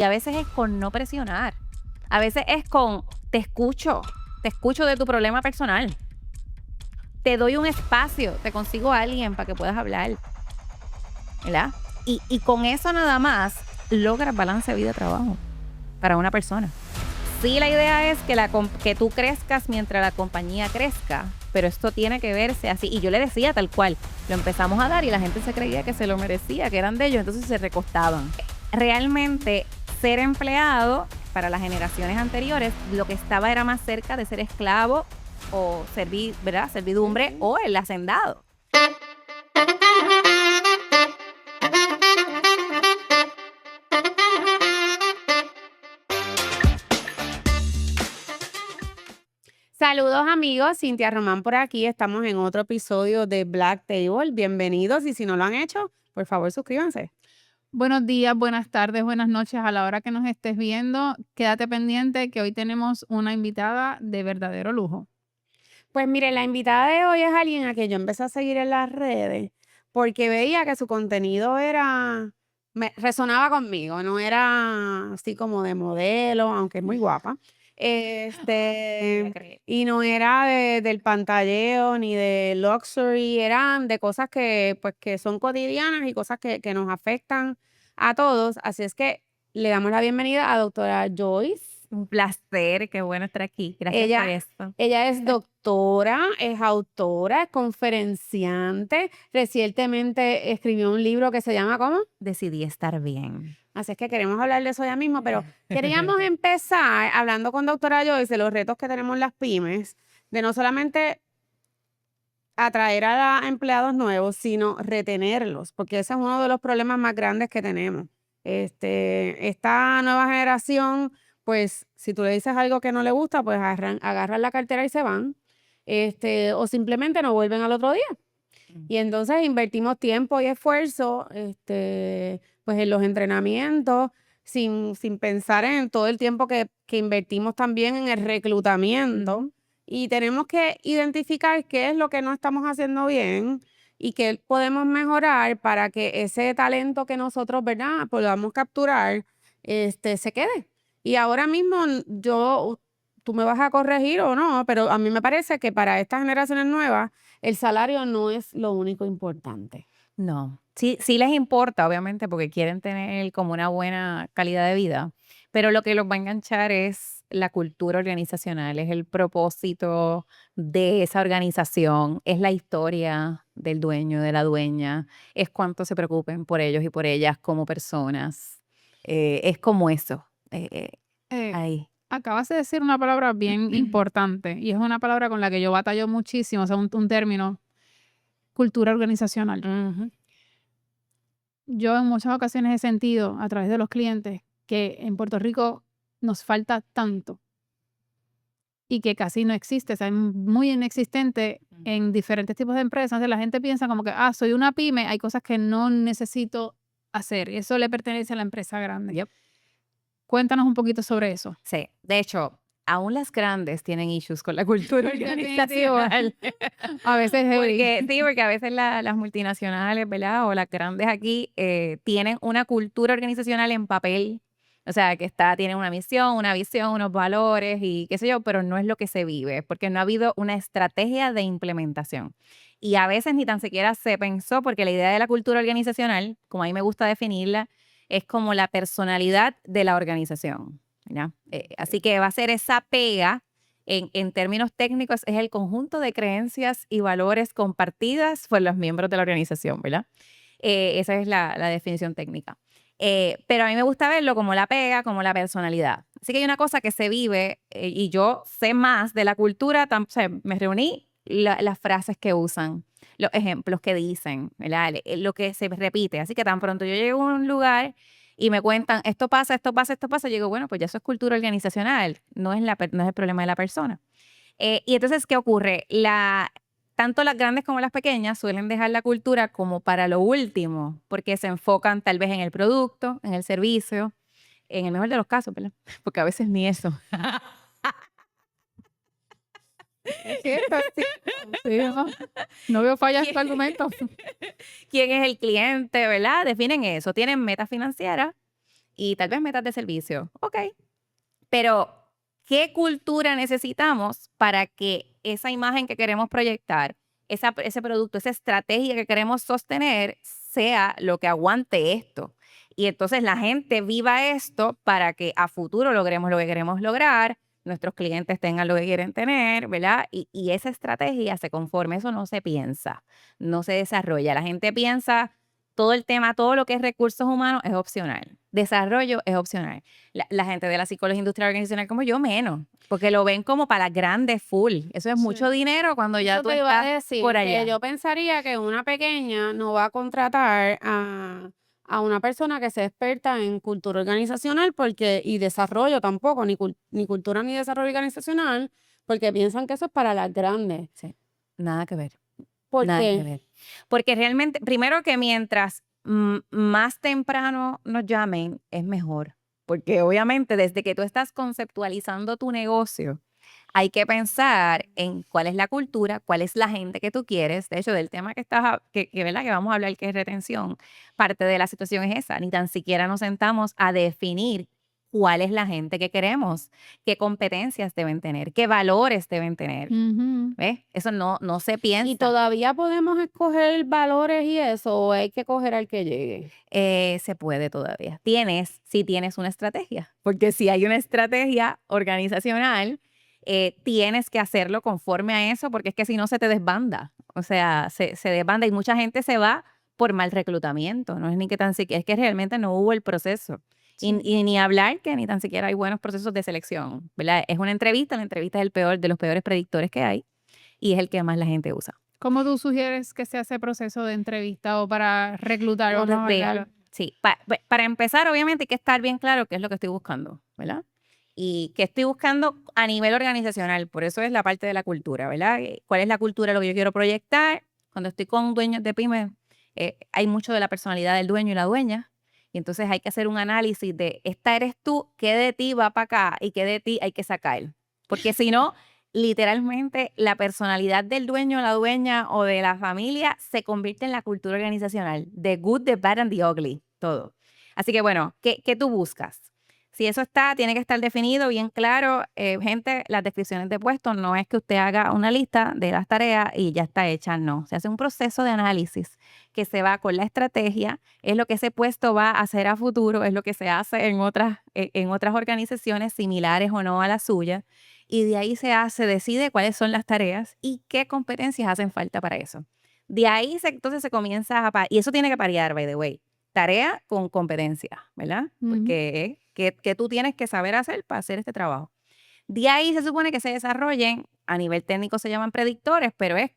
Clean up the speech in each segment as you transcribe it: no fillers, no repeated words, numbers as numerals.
Y a veces es con no presionar. A veces es con te escucho de tu problema personal. Te doy un espacio, te consigo a alguien para que puedas hablar, ¿verdad? Y con eso nada más logras balance vida-trabajo para una persona. Sí, la idea es que tú crezcas mientras la compañía crezca, pero esto tiene que verse así. Y yo le decía tal cual, lo empezamos a dar y la gente se creía que se lo merecía, que eran de ellos, entonces se recostaban. Realmente, ser empleado para las generaciones anteriores, lo que estaba era más cerca de ser esclavo o servidumbre o el hacendado. Saludos amigos, Cintia Román por aquí, estamos en otro episodio de Black Table, bienvenidos y si no lo han hecho, por favor suscríbanse. Buenos días, buenas tardes, buenas noches a la hora que nos estés viendo. Quédate pendiente que hoy tenemos una invitada de verdadero lujo. Pues mire, la invitada de hoy es alguien a quien yo empecé a seguir en las redes porque veía que su contenido resonaba conmigo, no era así como de modelo, aunque es muy guapa. Y no era del pantalleo ni de luxury, eran de cosas que son cotidianas y cosas que nos afectan a todos. Así es que le damos la bienvenida a doctora Joyce. Un placer, qué bueno estar aquí. Gracias por esto. Ella es doctora, es autora, es conferenciante. Recientemente escribió un libro que se llama ¿cómo? Decidí estar bien. Así es que queremos hablar de eso ya mismo, pero queríamos empezar hablando con doctora Joyce de los retos que tenemos las pymes, de no solamente atraer a empleados nuevos, sino retenerlos, porque ese es uno de los problemas más grandes que tenemos. Esta nueva generación, pues, si tú le dices algo que no le gusta, pues agarran la cartera y se van, o simplemente no vuelven al otro día. Y entonces invertimos tiempo y esfuerzo, pues, en los entrenamientos, sin pensar en todo el tiempo que invertimos también en el reclutamiento. Y tenemos que identificar qué es lo que no estamos haciendo bien y qué podemos mejorar para que ese talento que nosotros, ¿verdad?, podamos capturar, se quede. Y ahora mismo tú me vas a corregir o no, pero a mí me parece que para estas generaciones nuevas el salario no es lo único importante. No, sí les importa, obviamente, porque quieren tener como una buena calidad de vida, pero lo que los va a enganchar es la cultura organizacional, es el propósito de esa organización, es la historia del dueño, de la dueña, es cuánto se preocupen por ellos y por ellas como personas, es como eso, Eh, ahí. Acabas de decir una palabra bien importante y es una palabra con la que yo batallo muchísimo, o sea, un término, cultura organizacional. Ujú. Yo en muchas ocasiones he sentido a través de los clientes que en Puerto Rico nos falta tanto y que casi no existe, o sea, es muy inexistente en diferentes tipos de empresas. Entonces, la gente piensa como que, soy una pyme, hay cosas que no necesito hacer y eso le pertenece a la empresa grande. Yep. Cuéntanos un poquito sobre eso. Sí, de hecho, aún las grandes tienen issues con la cultura organizacional. A veces Porque a veces las multinacionales, ¿verdad? O las grandes aquí tienen una cultura organizacional en papel. O sea, tienen una misión, una visión, unos valores y qué sé yo, pero no es lo que se vive, porque no ha habido una estrategia de implementación. Y a veces ni tan siquiera se pensó, porque la idea de la cultura organizacional, como a mí me gusta definirla, es como la personalidad de la organización, ¿ya? Así que va a ser esa pega, en términos técnicos, es el conjunto de creencias y valores compartidas por los miembros de la organización, ¿verdad? Esa es la definición técnica. Pero a mí me gusta verlo como la pega, como la personalidad. Así que hay una cosa que se vive y yo sé más de la cultura, o sea, me reuní las frases que usan, los ejemplos que dicen, ¿verdad? Lo que se repite. Así que tan pronto yo llego a un lugar y me cuentan esto pasa, esto pasa, esto pasa, yo digo, bueno, pues ya eso es cultura organizacional, no es el problema de la persona. Y entonces, ¿qué ocurre? Tanto las grandes como las pequeñas suelen dejar la cultura como para lo último, porque se enfocan tal vez en el producto, en el servicio, en el mejor de los casos, ¿verdad? Porque a veces ni eso. Es cierto, sí, no veo fallas en tu argumento. ¿Quién es el cliente, verdad? Definen eso. Tienen metas financieras y tal vez metas de servicio. Ok. Pero, ¿qué cultura necesitamos para que esa imagen que queremos proyectar, ese producto, esa estrategia que queremos sostener, sea lo que aguante esto? Y entonces la gente viva esto para que a futuro logremos lo que queremos lograr, nuestros clientes tengan lo que quieren tener, ¿verdad? Y esa estrategia se conforme, eso no se piensa, no se desarrolla. La gente piensa todo el tema, todo lo que es recursos humanos es opcional, desarrollo es opcional. La gente de la psicología industrial organizacional como yo menos, porque lo ven como para las grandes full. Eso es Sí. mucho dinero cuando ya Eso tú te iba a estás decir, por que allá. yo pensaría que una pequeña no va a contratar a una persona que sea experta en cultura organizacional y desarrollo tampoco, ni cultura ni desarrollo organizacional, porque piensan que eso es para las grandes. Sí, nada que ver. ¿Por Nada que qué? ver. Porque realmente, primero que mientras más temprano nos llamen, es mejor. Porque obviamente desde que tú estás conceptualizando tu negocio, hay que pensar en cuál es la cultura, cuál es la gente que tú quieres. De hecho, del tema ¿verdad? Que vamos a hablar, que es retención, parte de la situación es esa. Ni tan siquiera nos sentamos a definir cuál es la gente que queremos, qué competencias deben tener, qué valores deben tener. Ujú. ¿Ves? Eso no se ¿Y piensa. todavía podemos escoger valores y eso, o hay que coger al que llegue? Se puede todavía. Si tienes una estrategia, porque si hay una estrategia organizacional, tienes que hacerlo conforme a eso, porque es que si no se te desbanda. O sea, se desbanda y mucha gente se va por mal reclutamiento. No es ni que tan siquiera, es que realmente no hubo el proceso. Y ni hablar que ni tan siquiera hay buenos procesos de selección, ¿verdad? Es una entrevista, la entrevista es el peor de los peores predictores que hay y es el que más la gente usa. ¿Cómo tú sugieres que se hace el proceso de entrevista o para reclutar? O Vamos a reclutar. hablar. Sí, para empezar, obviamente hay que estar bien claro qué es lo que estoy buscando, ¿verdad? Y qué estoy buscando a nivel organizacional, por eso es la parte de la cultura, ¿verdad? ¿Cuál es la cultura, lo que yo quiero proyectar? Cuando estoy con dueños de pymes, hay mucho de la personalidad del dueño y la dueña, y entonces hay que hacer un análisis de, esta eres tú, qué de ti va para acá y qué de ti hay que sacar. Porque si no, literalmente la personalidad del dueño, la dueña o de la familia se convierte en la cultura organizacional. The good, the bad and the ugly, todo. Así que bueno, ¿qué tú buscas? Si eso tiene que estar definido, bien claro. Gente, las descripciones de puestos no es que usted haga una lista de las tareas y ya está hecha, no. Se hace un proceso de análisis que se va con la estrategia, es lo que ese puesto va a hacer a futuro, es lo que se hace en otras organizaciones similares o no a la suya. Y de ahí se decide cuáles son las tareas y qué competencias hacen falta para eso. De ahí entonces se comienza y eso tiene que parear, by the way, tarea con competencia, ¿verdad? Ujú. Porque ¿qué tú tienes que saber hacer para hacer este trabajo? De ahí se supone que se desarrollen, a nivel técnico se llaman predictores, pero es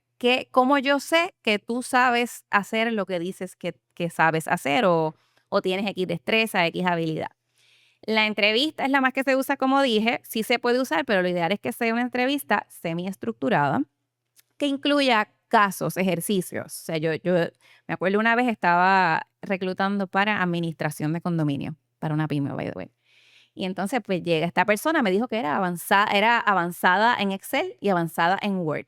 cómo yo sé que tú sabes hacer lo que dices que sabes hacer o tienes X destreza, X habilidad. La entrevista es la más que se usa, como dije, sí se puede usar, pero lo ideal es que sea una entrevista semiestructurada que incluya casos, ejercicios. O sea, yo me acuerdo una vez estaba reclutando para administración de condominio, para una pyme, by the way. Y entonces pues llega esta persona, me dijo que era avanzada en Excel y avanzada en Word.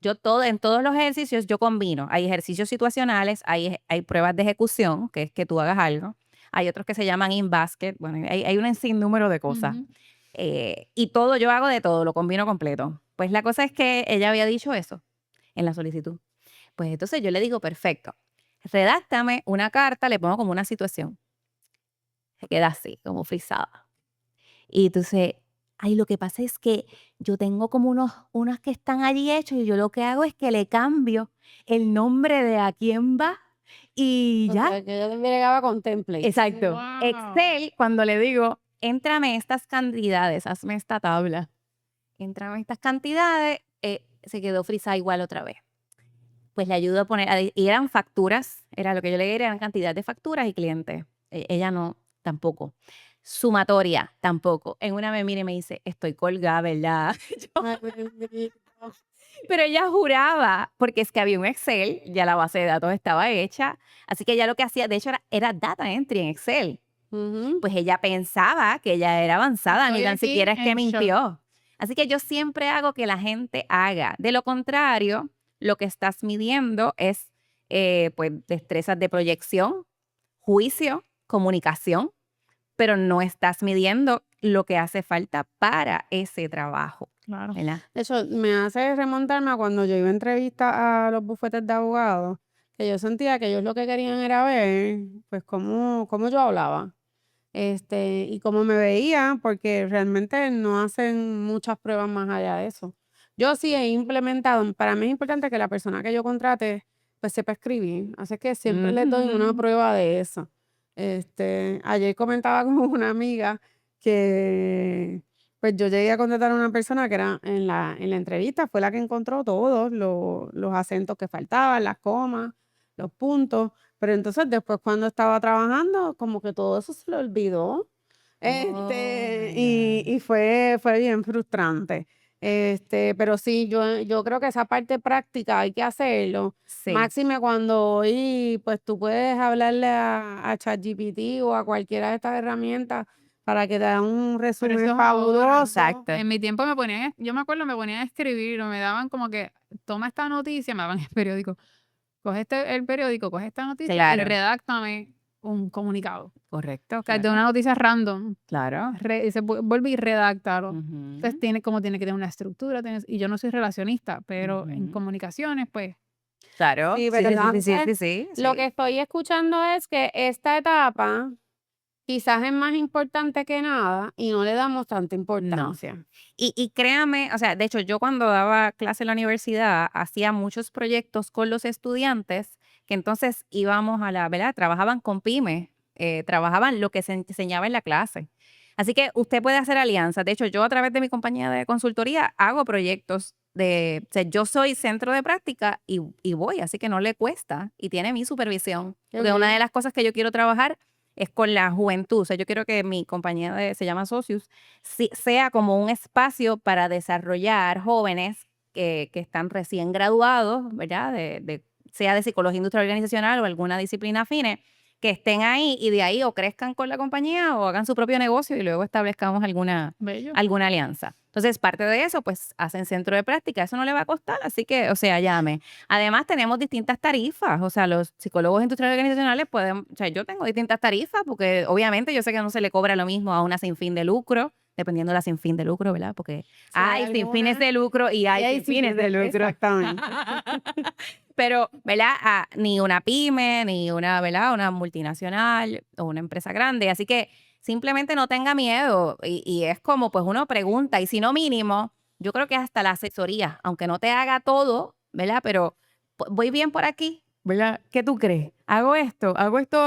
En todos los ejercicios yo combino, hay ejercicios situacionales, hay pruebas de ejecución, que es que tú hagas algo. Hay otros que se llaman in-basket, bueno, hay un sinnúmero de cosas. Ujú. Y todo, yo hago de todo, lo combino completo. Pues la cosa es que ella había dicho eso en la solicitud. Pues entonces yo le digo, perfecto, redáctame una carta, le pongo como una situación. Se queda así, como frisada. Y entonces, ay, lo que pasa es que yo tengo como unas que están allí hechos y yo lo que hago es que le cambio el nombre de a quién va y O ya. sea, que yo bregaba con templates. Exacto. Wow. Excel, cuando le digo, éntrame estas cantidades, hazme esta tabla, éntrame estas cantidades, se quedó frisada igual otra vez. Pues le ayudo a poner, y eran facturas, era lo que yo le diría, eran cantidad de facturas y clientes. Ella no, tampoco. Sumatoria, tampoco. En una me mira y me dice, estoy colgada, ¿verdad? Ay, bendito. Pero ella juraba, porque es que había un Excel, ya la base de datos estaba hecha, así que ella lo que hacía, de hecho, era data entry en Excel. Ujú. Pues ella pensaba que ella era avanzada, ni Estoy tan aquí siquiera es que en shock. mintió. Así que yo siempre hago que la gente haga. De lo contrario, lo que estás midiendo es pues destrezas de proyección, juicio, comunicación, pero no estás midiendo lo que hace falta para ese trabajo, Claro. ¿verdad? De hecho, me hace remontarme a cuando yo iba a entrevistas a los bufetes de abogados, que yo sentía que ellos lo que querían era ver, pues, cómo yo hablaba, y cómo me veía, porque realmente no hacen muchas pruebas más allá de eso. Yo sí he implementado, para mí es importante que la persona que yo contrate, pues, sepa escribir, así que siempre les doy una Ujú. prueba de eso. Ayer comentaba con una amiga que, pues, yo llegué a contratar a una persona que era en la entrevista, fue la que encontró todos los acentos que faltaban, las comas, los puntos, pero entonces después cuando estaba trabajando, como que todo eso se le olvidó. Oh my Y God. fue bien frustrante. Pero sí, yo creo que esa parte práctica hay que hacerlo. Sí, Máxime cuando hoy, pues tú puedes hablarle a ChatGPT o a cualquiera de estas herramientas para que te hagan un Pero resumen eso es ahora. fabuloso. exacto. En mi tiempo yo me acuerdo, me ponían a escribir o me daban como que, toma esta noticia, me daban el periódico, coge el periódico, coge esta noticia y Claro, redáctame un comunicado. correcto, O sea, de claro, una noticia random, claro. y vuelve y redáctalo. Entonces Ujú, tiene que tener una estructura, y yo no soy relacionista, pero en ujú. comunicaciones, pues, Claro, Sí, sí, pero sí, sí, sí, sí, entonces sí, lo sí. que estoy escuchando es que esta etapa quizás es más importante que nada y no le damos tanta No. importancia. Y créame, o sea, de hecho, yo cuando daba clase en la universidad hacía muchos proyectos con los estudiantes que entonces íbamos a ¿verdad? Trabajaban con pymes, trabajaban lo que se enseñaba en la clase. Así que usted puede hacer alianzas. De hecho, yo a través de mi compañía de consultoría hago proyectos o sea, yo soy centro de práctica y voy, así que no le cuesta y tiene mi supervisión. Qué Porque una de bien. las cosas que yo quiero trabajar es con la juventud. O sea, yo quiero que mi compañía se llama Socius, sea como un espacio para desarrollar jóvenes que están recién graduados, ¿verdad? Sea de psicología industrial organizacional o alguna disciplina afine, que estén ahí y de ahí o crezcan con la compañía o hagan su propio negocio y luego establezcamos bello. alguna alianza. Entonces, parte de eso, pues hacen centro de práctica, eso no le va a costar, así que, o sea, llame. Además, tenemos distintas tarifas, o sea, los psicólogos industriales organizacionales pueden, o sea, yo tengo distintas tarifas porque obviamente yo sé que no se le cobra lo mismo a una sin fin de lucro, dependiendo de la sin fin de lucro, ¿verdad? Porque Sí, hay hay sin fines algunas de lucro y y hay hay sin fines de lucro. exactamente. Pero, ¿verdad? Ni una pyme, ni una, ¿verdad? Una multinacional o una empresa grande. Así que simplemente no tenga miedo. Y es como, pues uno pregunta. Y si no mínimo, yo creo que hasta la asesoría, aunque no te haga todo, ¿verdad? Pero voy bien por aquí, ¿verdad? ¿Qué tú crees? Hago esto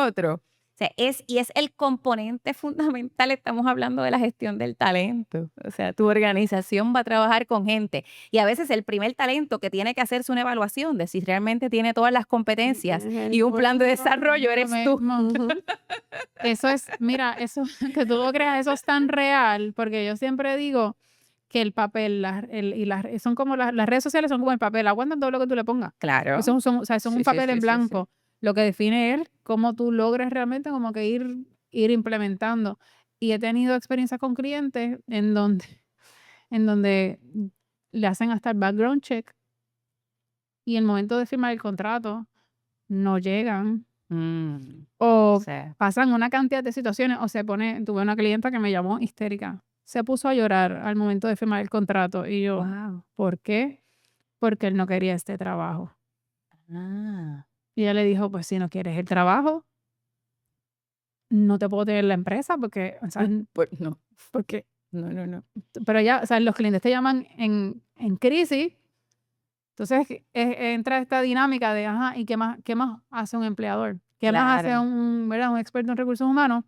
otro. O sea, y es el componente fundamental, estamos hablando de la gestión del talento. O sea, tu organización va a trabajar con gente. Y a veces el primer talento que tiene que hacerse una evaluación de si realmente tiene todas las competencias Es el y un plan de nuestro. desarrollo Lo eres tú. mismo. Ujú. Eso es, mira, eso que tú lo creas, eso es tan real, porque yo siempre digo que el papel son como las redes sociales son como el papel, aguantan todo lo que tú le pongas. Claro. O sea, son un Sí, sí, papel sí, en sí, sí. blanco. Lo que define es cómo tú logres realmente como que ir implementando. Y he tenido experiencias con clientes en donde le hacen hasta el background check y el momento de firmar el contrato no llegan o Sí. pasan una cantidad de situaciones o tuve una clienta que me llamó histérica. Se puso a llorar al momento de firmar el contrato y yo, Wow. ¿por qué? Porque él no quería este trabajo. Ah. Y ella le dijo, pues si no quieres el trabajo, no te puedo tener en la empresa porque, o sea, Pues no, porque, no. pero ya, o sea, los clientes te llaman en crisis. Entonces entra esta dinámica de, ajá, ¿y qué más hace un empleador? ¿Qué más hace Claro. ¿verdad? Un experto en recursos humanos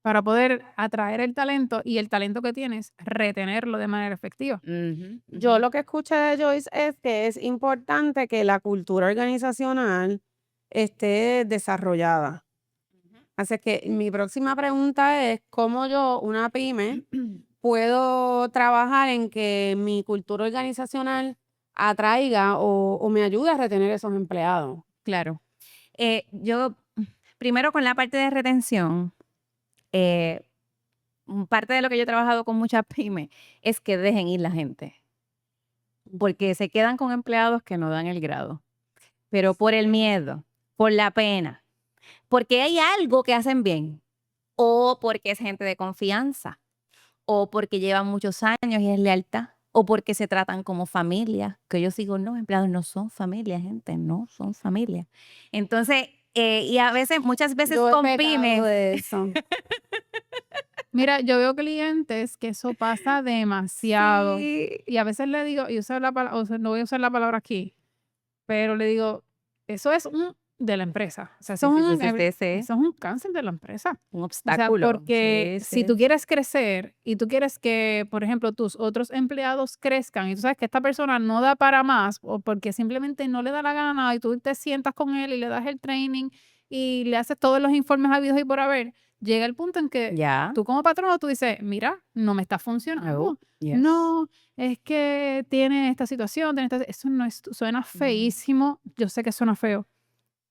para poder atraer el talento y el talento que tienes, retenerlo de manera efectiva? Ujú, Yo ujú. lo que escuché de Joyce es que es importante que la cultura organizacional esté desarrollada. Así que mi próxima pregunta es, ¿cómo yo, una pyme, puedo trabajar en que mi cultura organizacional atraiga o me ayude a retener esos empleados? Claro. Yo, primero con la parte de retención, eh, parte de lo que yo he trabajado con muchas pymes es que dejen ir la gente, porque se quedan con empleados que no dan el grado, pero por el miedo, por la pena, porque hay algo que hacen bien, o porque es gente de confianza, o porque llevan muchos años y es lealtad, o porque se tratan como familia, que yo sigo, no, empleados no son familia, gente, no son familia. Entonces, y a veces, muchas veces Yo he con pecado pymes, de eso. Mira, yo veo clientes que eso pasa demasiado. sí, Y a veces le digo, y usar la palabra, no voy a usar la palabra aquí, pero le digo, eso es un de la empresa. O sea, sí, eso sí, es sí, un, sí, sí, sí, eso es un cáncer de la empresa. un O sea, obstáculo, porque sí, si sí. tú quieres crecer y tú quieres que, por ejemplo, tus otros empleados crezcan y tú sabes que esta persona no da para más o porque simplemente no le da la gana y tú te sientas con él y le das el training y le haces todos los informes habidos y por haber, llega el punto en que Ya. tú como patrono tú dices, mira, no me está funcionando. Oh, yes. No, es que tiene esta situación, eso no es, suena feísimo. Yo sé que suena feo,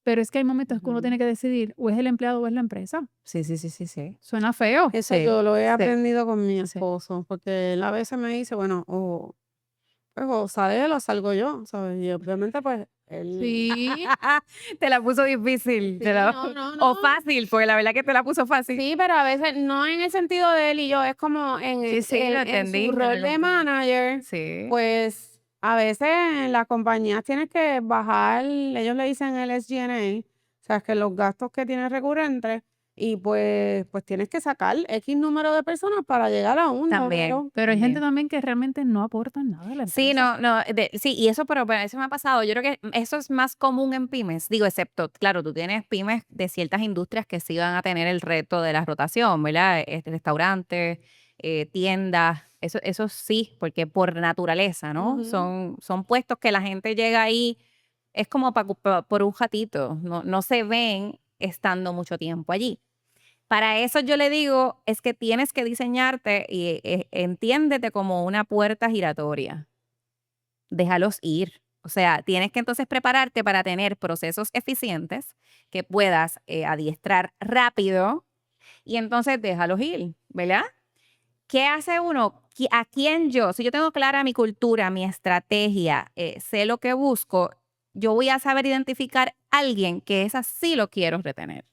pero es que hay momentos que uno tiene que decidir o es el empleado o es la empresa. Sí, sí, sí, sí, sí. Suena feo. Eso Sí, yo lo he sí, aprendido con mi sí. esposo, porque él a veces me dice, bueno, pues, o sale él o salgo yo, ¿sabes? Y obviamente, pues, él... Sí, Te la puso difícil. Sí, no, no, O no. fácil, porque la verdad que te la puso fácil. Sí, pero a veces no en el sentido de él y yo, es como Sí, sí, lo en entendí. su rol de manager, Sí. pues a veces en las compañías tienes que bajar, ellos le dicen el SG&A, o sea, que los gastos que tienes recurrentes, y pues tienes que sacar X número de personas para llegar a un También. número. pero hay gente También. también que realmente no aporta nada a la Sí, empresa. no, sí, y eso, pero eso me ha pasado. Yo creo que eso es más común en pymes, digo, excepto, claro, tú tienes pymes de ciertas industrias que sí van a tener el reto de la rotación, ¿verdad? Restaurantes, tiendas, eso sí, porque por naturaleza, ¿no? Ujú. Son puestos que la gente llega ahí, es como por un ratito, no se ven estando mucho tiempo allí. Para eso yo le digo, es que tienes que diseñarte y entiéndete como una puerta giratoria. Déjalos ir. O sea, tienes que entonces prepararte para tener procesos eficientes que puedas adiestrar rápido y entonces déjalos ir, ¿verdad? ¿Qué hace uno? ¿A quién yo? Si yo tengo clara mi cultura, mi estrategia, sé lo que busco, yo voy a saber identificar a alguien que es así lo quiero retener.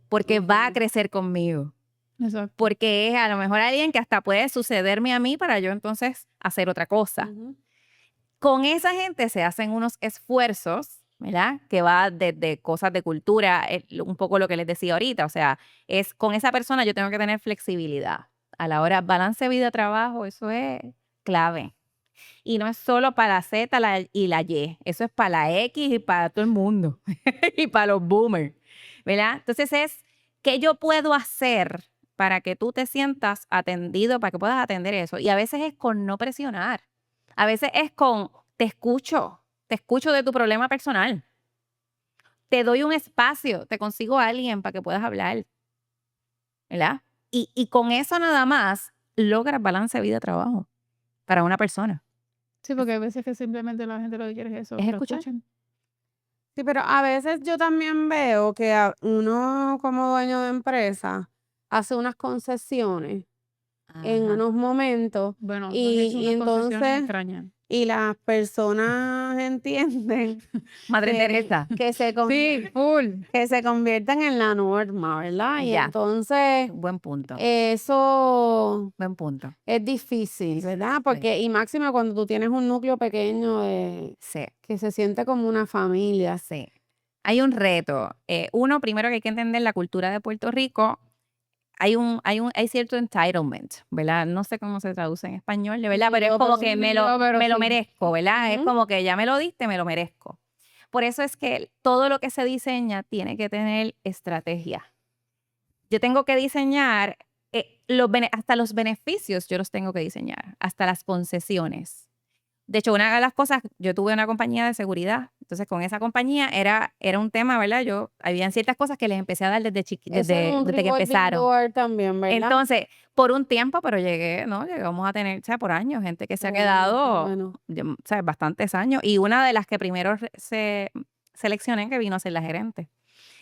Porque va a Ok. crecer conmigo. Exacto. Porque es a lo mejor alguien que hasta puede sucederme a mí para yo entonces hacer otra cosa. Ujú. Con esa gente se hacen unos esfuerzos, ¿verdad? Que va desde cosas de cultura, un poco lo que les decía ahorita, o sea, es con esa persona yo tengo que tener flexibilidad. A la hora, balance vida-trabajo, eso es clave. Y no es solo para la Z y la Y, eso es para la X y para todo el mundo, y para los boomers, ¿verdad? Entonces es, ¿qué yo puedo hacer para que tú te sientas atendido, para que puedas atender eso? Y a veces es con no presionar. A veces es con, te escucho de tu problema personal. Te doy un espacio, te consigo a alguien para que puedas hablar, ¿verdad? Y con eso nada más logras balance vida-trabajo para una persona. Sí, porque hay veces que simplemente la gente lo que quiere es eso, Es que lo escuchar. escuchen. Sí, pero a veces yo también veo que uno como dueño de empresa hace unas concesiones en Ajá. unos momentos Bueno, tú has hecho y unas concesiones entonces extrañas. y las personas entienden Madre Teresa. que se, con- Sí, full. que se convierten en la norma, ¿verdad? Y Ya. entonces Buen punto. eso Buen punto. es difícil, ¿verdad? Porque, y máximo cuando tú tienes un núcleo pequeño Sí, que se siente como una familia. sí. Hay un reto. Uno, primero que hay que entender la cultura de Puerto Rico. Hay cierto entitlement, ¿verdad? No sé cómo se traduce en español, de verdad, Ni pero es yo, como pero que Sí, me yo, pero lo sí. merezco, ¿verdad? Es Ujú. como que ya me lo diste, me lo merezco. Por eso es que todo lo que se diseña tiene que tener estrategia. Yo tengo que diseñar hasta los beneficios, yo los tengo que diseñar, hasta las concesiones. De hecho, una de las cosas, yo tuve una compañía de seguridad, entonces con esa compañía era un tema, ¿verdad? Habían ciertas cosas que les empecé a dar Eso es un desde que revolving empezaron. door también, ¿verdad? Entonces, por un tiempo, pero llegamos a tener, o sea, por años, gente que se ha Qué quedado, bueno. o sea, bastantes años. Y una de las que primero se seleccioné que vino a ser la gerente.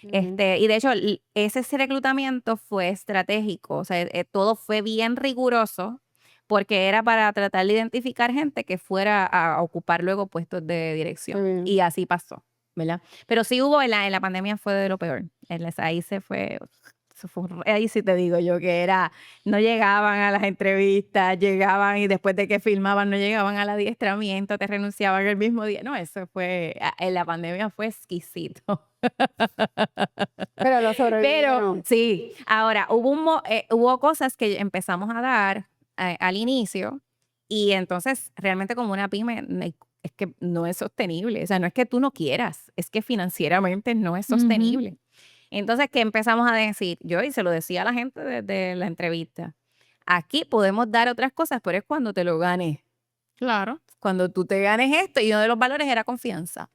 Ujú. Y de hecho, ese reclutamiento fue estratégico, o sea, todo fue bien riguroso porque era para tratar de identificar gente que fuera a ocupar luego puestos de Qué dirección. bien. Y así pasó, ¿verdad? Pero sí hubo, en la pandemia fue de lo peor. Ahí se fue eso fue ahí sí te digo yo que no llegaban a las entrevistas, llegaban y después de que filmaban no llegaban al adiestramiento, te renunciaban el mismo día. No, eso fue, en la pandemia fue exquisito. Pero lo Pero sobrevivieron. sí, ahora hubo cosas que empezamos a dar al inicio y entonces realmente como una pyme es que no es sostenible. O sea, no es que tú no quieras, es que financieramente no es Ujú. sostenible. Entonces, ¿qué empezamos a decir? Yo, y se lo decía a la gente desde la entrevista, aquí podemos dar otras cosas, pero es cuando te lo ganes. Claro. Cuando tú te ganes esto, y uno de los valores era confianza.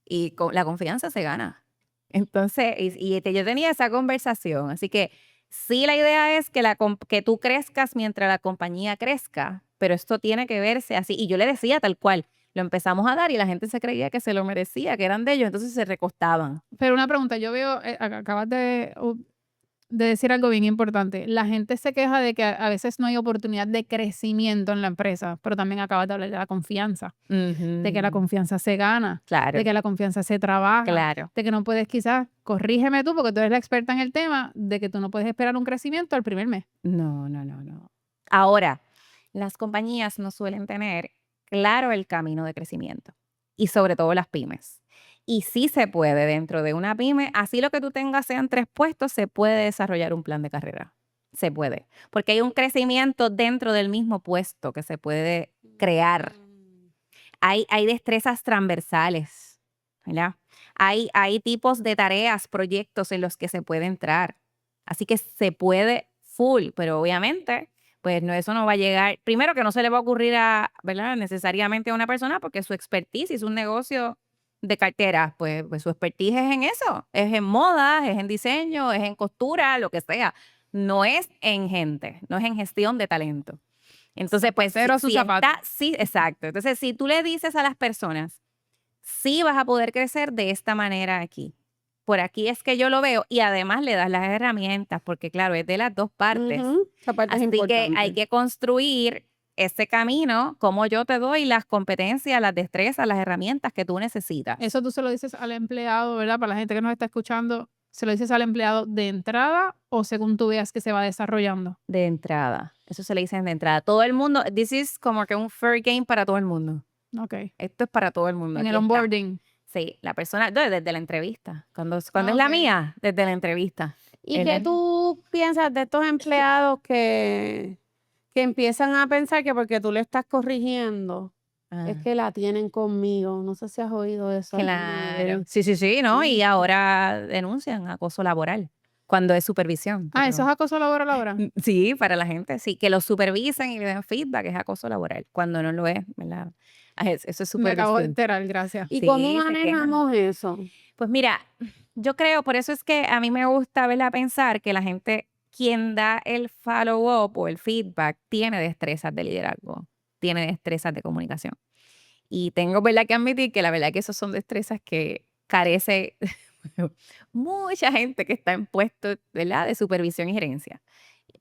Y la confianza se gana. Entonces, yo tenía esa conversación. Así que sí, la idea es que tú crezcas mientras la compañía crezca, pero esto tiene que verse así. Y yo le decía tal cual, lo empezamos a dar y la gente se creía que se lo merecía, que eran de ellos, entonces se recostaban. Pero una pregunta, yo veo, acabas de decir algo bien importante. La gente se queja de que a veces no hay oportunidad de crecimiento en la empresa, pero también acabas de hablar de la confianza, de que la Ujú. confianza se gana, Claro, de que la confianza se trabaja, claro. de que no puedes quizás, corrígeme tú porque tú eres la experta en el tema, de que tú no puedes esperar un crecimiento al primer mes. No, no, no, no. Ahora, las compañías no suelen tener claro el camino de crecimiento y sobre todo las pymes. Y sí se puede dentro de una pyme, así lo que tú tengas sean 3 puestos, se puede desarrollar un plan de carrera. Se puede, porque hay un crecimiento dentro del mismo puesto que se puede crear. Hay destrezas transversales, ¿verdad? Hay tipos de tareas, proyectos en los que se puede entrar. Así que se puede full, pero obviamente, pues no, eso no va a llegar. Primero que no se le va a ocurrir ¿verdad? Necesariamente a una persona porque su expertise es un negocio de cartera, pues su expertise es en eso, es en moda, es en diseño, es en costura, lo que sea. No es en gente, no es en gestión de talento. Entonces, pues, Zapatero a su zapato. sí, exacto. Entonces, si tú le dices a las personas, sí vas a poder crecer de esta manera aquí. Por aquí es que yo lo veo y además le das las herramientas, porque claro, es de las dos partes. Ujú, esa parte es Así que hay importante. que construir ese camino, como yo te doy las competencias, las destrezas, las herramientas que tú necesitas. Eso tú se lo dices al empleado, ¿verdad? Para la gente que nos está escuchando, ¿se lo dices al empleado de entrada o según tú veas que se va desarrollando? De entrada. Eso se le dicen de entrada. Todo el mundo, this is como que un fair game para todo el mundo. Ok. Esto es para todo el mundo. En Aquí el está. onboarding. Sí, la persona, desde la entrevista. Cuando es Ah, la ok. mía, desde la entrevista. ¿Y El- qué tú piensas de estos empleados que empiezan a pensar que porque tú le estás corrigiendo es Ah, que la tienen conmigo? No sé si has oído eso alguna claro. vez. Sí, ¿no? Y Sí. ahora denuncian acoso laboral cuando es supervisión. Ah, eso es Pero acoso laboral ahora. sí, para la gente, sí, que lo supervisen y le den feedback es acoso laboral. Cuando no lo es, ¿verdad? Eso es Me acabo de supervisión. enterar, gracias. ¿Y cómo Sí, se quejan. manejamos eso? Pues mira, yo creo, por eso es que a mí me gusta, ¿verdad? Pensar que la gente, quien da el follow-up o el feedback, tiene destrezas de liderazgo, tiene destrezas de comunicación. Y tengo, ¿verdad?, que admitir que la verdad que esas son destrezas que carece mucha gente que está en puestos, ¿verdad?, de supervisión y gerencia.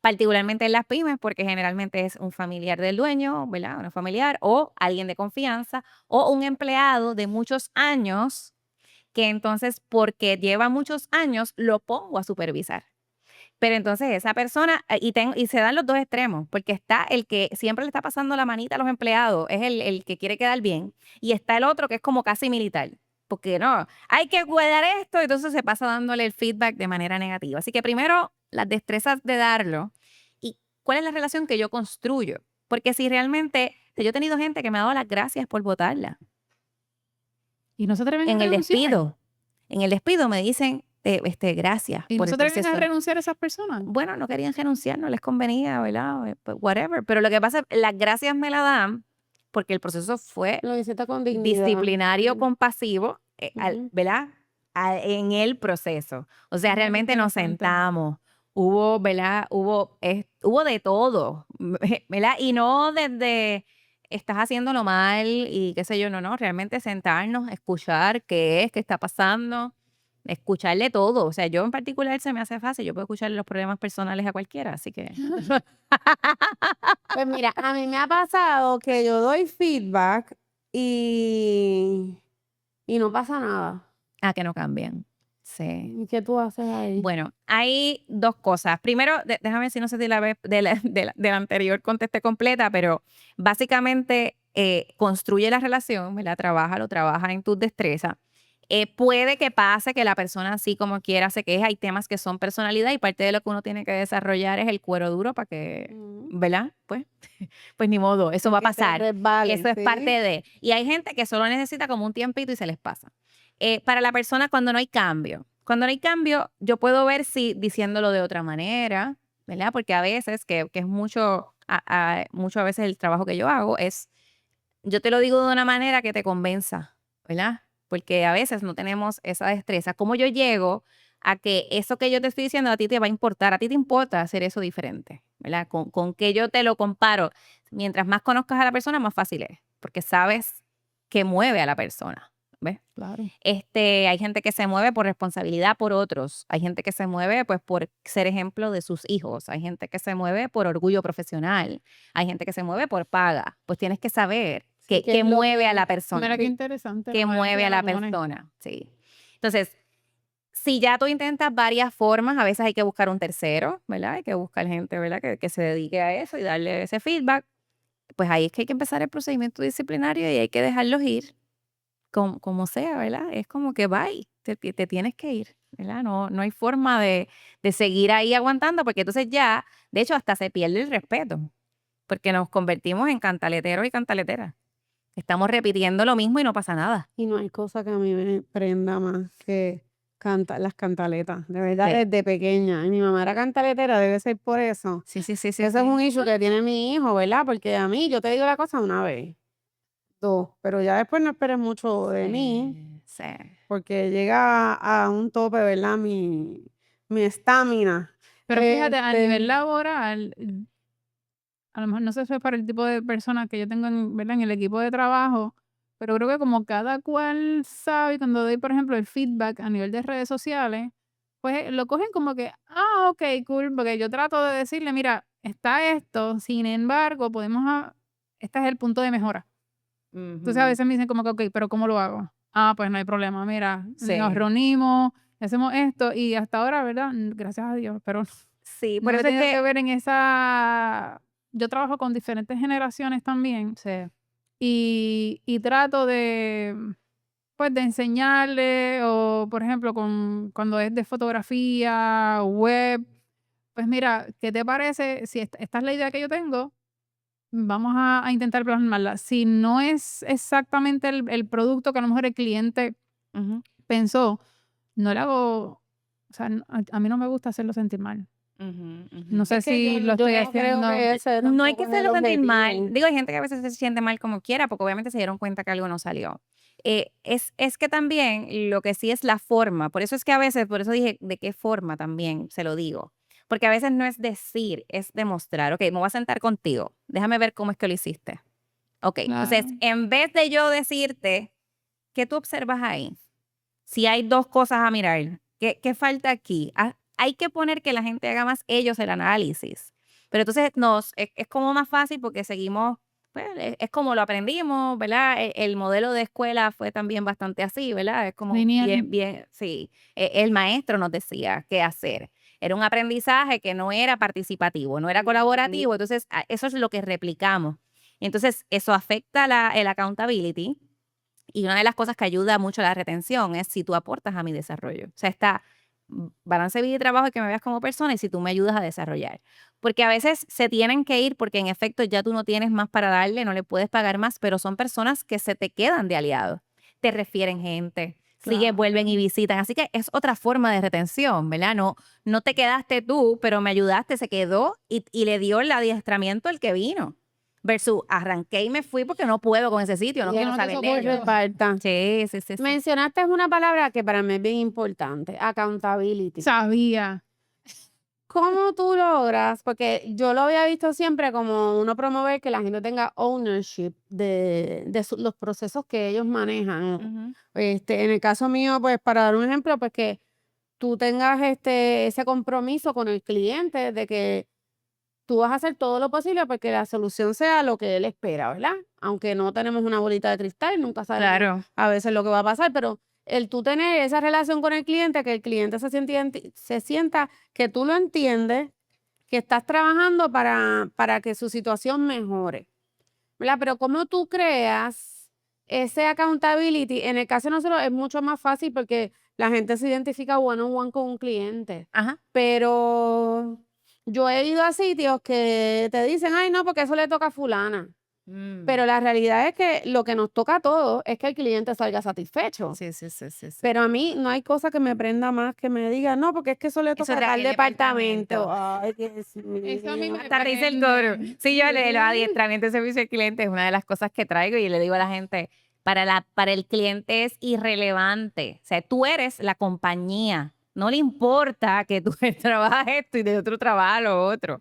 Particularmente en las pymes, porque generalmente es un familiar del dueño, ¿verdad? Un familiar o alguien de confianza o un empleado de muchos años que entonces, porque lleva muchos años, lo pongo a supervisar. Pero entonces esa persona, y se dan los dos extremos, porque está el que siempre le está pasando la manita a los empleados, es el que quiere quedar bien, y está el otro que es como casi militar, porque no, hay que cuidar esto, entonces se pasa dándole el feedback de manera negativa. Así que primero, las destrezas de darlo, y cuál es la relación que yo construyo, porque si realmente, yo he tenido gente que me ha dado las gracias por votarla. Y no se atreven a En el renunciar. despido. En el despido me dicen, gracias Y no por se el atreven a proceso. renunciar esas personas. Bueno, no querían renunciar, no les convenía, ¿verdad? Pues, whatever. Pero lo que pasa es, las gracias me la dan porque el proceso fue Lo hiciste con dignidad. disciplinario compasivo, Ujú. ¿verdad? En el proceso. O sea, Mira qué realmente nos interesante. sentamos. Hubo, ¿verdad? Hubo de todo, ¿verdad? Y no desde estás haciéndolo mal y qué sé yo, no, realmente sentarnos, escuchar qué está pasando, escucharle todo. O sea, yo en particular se me hace fácil, yo puedo escuchar los problemas personales a cualquiera, así que Pues mira, a mí me ha pasado que yo doy feedback y no pasa nada. que no cambien. Sí. ¿Y qué tú haces ahí? Bueno, hay dos cosas. Primero, déjame ver si no sé si la vez de la anterior contesté completa, pero básicamente construye la relación, ¿verdad? Trabaja en tus destrezas. Puede que pase que la persona así como quiera se queje. Hay temas que son personalidad y parte de lo que uno tiene que desarrollar es el cuero duro para que, ¿verdad? Pues ni modo, eso va a Que te pasar. resbales, Eso es ¿sí? parte de. Y hay gente que solo necesita como un tiempito y se les pasa. Para la persona cuando no hay cambio. Cuando no hay cambio, yo puedo ver si diciéndolo de otra manera, ¿verdad? Porque a veces, que es mucho mucho a veces el trabajo que yo hago, es, yo te lo digo de una manera que te convenza, ¿verdad? Porque a veces no tenemos esa destreza. ¿Cómo yo llego a que eso que yo te estoy diciendo a ti te va a importar? A ti te importa hacer eso diferente, ¿verdad? Con que yo te lo comparo. Mientras más conozcas a la persona, más fácil es, porque sabes qué mueve a la persona, ¿ves? Claro. Hay gente que se mueve por responsabilidad por otros. Hay gente que se mueve pues por ser ejemplo de sus hijos. Hay gente que se mueve por orgullo profesional. Hay gente que se mueve por paga. Pues tienes que saber Sí, qué es lo mueve a que- la persona. Mira qué interesante. Qué no me había mueve a la fijado, Moni. persona. Sí. Entonces, si ya tú intentas varias formas, a veces hay que buscar un tercero, ¿verdad? Hay que buscar gente, ¿verdad? Que se dedique a eso y darle ese feedback. Pues ahí es que hay que empezar el procedimiento disciplinario y hay que dejarlos ir como sea, ¿verdad? Es como que bye, te tienes que ir, ¿verdad? No hay forma de seguir ahí aguantando, porque entonces ya, de hecho, hasta se pierde el respeto, porque nos convertimos en cantaleteros y cantaleteras. Estamos repitiendo lo mismo y no pasa nada. Y no hay cosa que a mí me prenda más que las cantaletas. De verdad, Sí. desde pequeña. Y mi mamá era cantaletera, debe ser por eso. Sí, sí, sí, sí, Ese es sí. un issue que tiene mi hijo, ¿verdad? Porque a mí, yo te digo la cosa una vez, dos, pero ya después no esperes mucho de mí, Sí. porque llega a un tope, ¿verdad? Mi estamina. Pero fíjate, a nivel Este, laboral, a lo mejor no sé si es para el tipo de personas que yo tengo ¿verdad? En el equipo de trabajo, pero creo que como cada cual sabe, cuando doy, por ejemplo, el feedback a nivel de redes sociales, pues lo cogen como que, ok, cool, porque yo trato de decirle, mira, está esto, sin embargo, este es el punto de mejora. Entonces a Ujú. veces me dicen como que, ok, pero ¿cómo lo hago? Pues no hay problema, mira, nos Sí. reunimos, hacemos esto y hasta ahora, ¿verdad? Gracias a Dios, pero Sí, por no he eso es tenido que que ver en esa. Yo trabajo con diferentes generaciones también sí. y trato de, pues, de enseñarle o, por ejemplo, cuando es de fotografía, web, pues mira, ¿qué te parece? Si esta es la idea que yo tengo, vamos a intentar plasmarla. Si no es exactamente el producto que a lo mejor el cliente Ujú, pensó, no le hago, o sea, a mí no me gusta hacerlo sentir mal. ujú, ujú. No sé es que si lo yo estoy no creo haciendo. que ese No hay tampoco que es el hacerlo sentir mal. objetivo. Digo, hay gente que a veces se siente mal como quiera, porque obviamente se dieron cuenta que algo no salió. Es que también lo que sí es la forma. Por eso es que a veces, por eso dije de qué forma también se lo digo. Porque a veces no es decir, es demostrar. Ok, me voy a sentar contigo. Déjame ver cómo es que lo hiciste. Ok, entonces, Claro. en vez de yo decirte, ¿qué tú observas ahí? Si hay dos cosas a mirar, ¿qué falta aquí? Hay que poner que la gente haga más ellos el análisis. Pero entonces es como más fácil porque seguimos, pues, es como lo aprendimos, ¿verdad? El modelo de escuela fue también bastante así, ¿verdad? Es como Lineal. bien, sí. El maestro nos decía qué hacer. Era un aprendizaje que no era participativo, no era colaborativo. Entonces, eso es lo que replicamos. Entonces, eso afecta el accountability. Y una de las cosas que ayuda mucho a la retención es si tú aportas a mi desarrollo. O sea, está balance vida y trabajo y que me veas como persona y si tú me ayudas a desarrollar. Porque a veces se tienen que ir porque en efecto ya tú no tienes más para darle, no le puedes pagar más, pero son personas que se te quedan de aliados. Te refieren gente, siguen, vuelven y visitan. Así que es otra forma de retención, ¿verdad? No te quedaste tú, pero me ayudaste, se quedó y le dio el adiestramiento el que vino. Versus arranqué y me fui porque no puedo con ese sitio, no Ya quiero no te saber de soporto ellos. falta. Sí, sí, sí, sí. Mencionaste una palabra que para mí es bien importante, accountability. Sabía. ¿Cómo tú logras? Porque yo lo había visto siempre como uno promover que la gente tenga ownership de los procesos que ellos manejan. Ujú. En el caso mío, pues para dar un ejemplo, pues que tú tengas ese compromiso con el cliente de que tú vas a hacer todo lo posible porque la solución sea lo que él espera, ¿verdad? Aunque no tenemos una bolita de cristal, nunca sabemos Claro. a veces lo que va a pasar, pero el tú tener esa relación con el cliente, que el cliente se sienta que tú lo entiendes, que estás trabajando para que su situación mejore, ¿verdad? Pero cómo tú creas ese accountability, en el caso de nosotros es mucho más fácil porque la gente se identifica one-on-one con un cliente, Ajá. pero yo he ido a sitios que te dicen, ay, no, porque eso le toca a fulana. Pero la realidad es que lo que nos toca a todos es que el cliente salga satisfecho. Sí, sí, sí, sí, sí. Pero a mí no hay cosa que me prenda más que me diga, no, porque es que eso le Eso toca a de tal aquel departamento. departamento. Ay, Dios Eso a mí mío. me Hasta risa el coro. prende. Sí, yo los Sí. adiestramientos de servicio al cliente es una de las cosas que traigo y le digo a la gente, para el cliente es irrelevante. O sea, tú eres la compañía. No le importa que tú trabajas esto y de otro trabajas lo otro.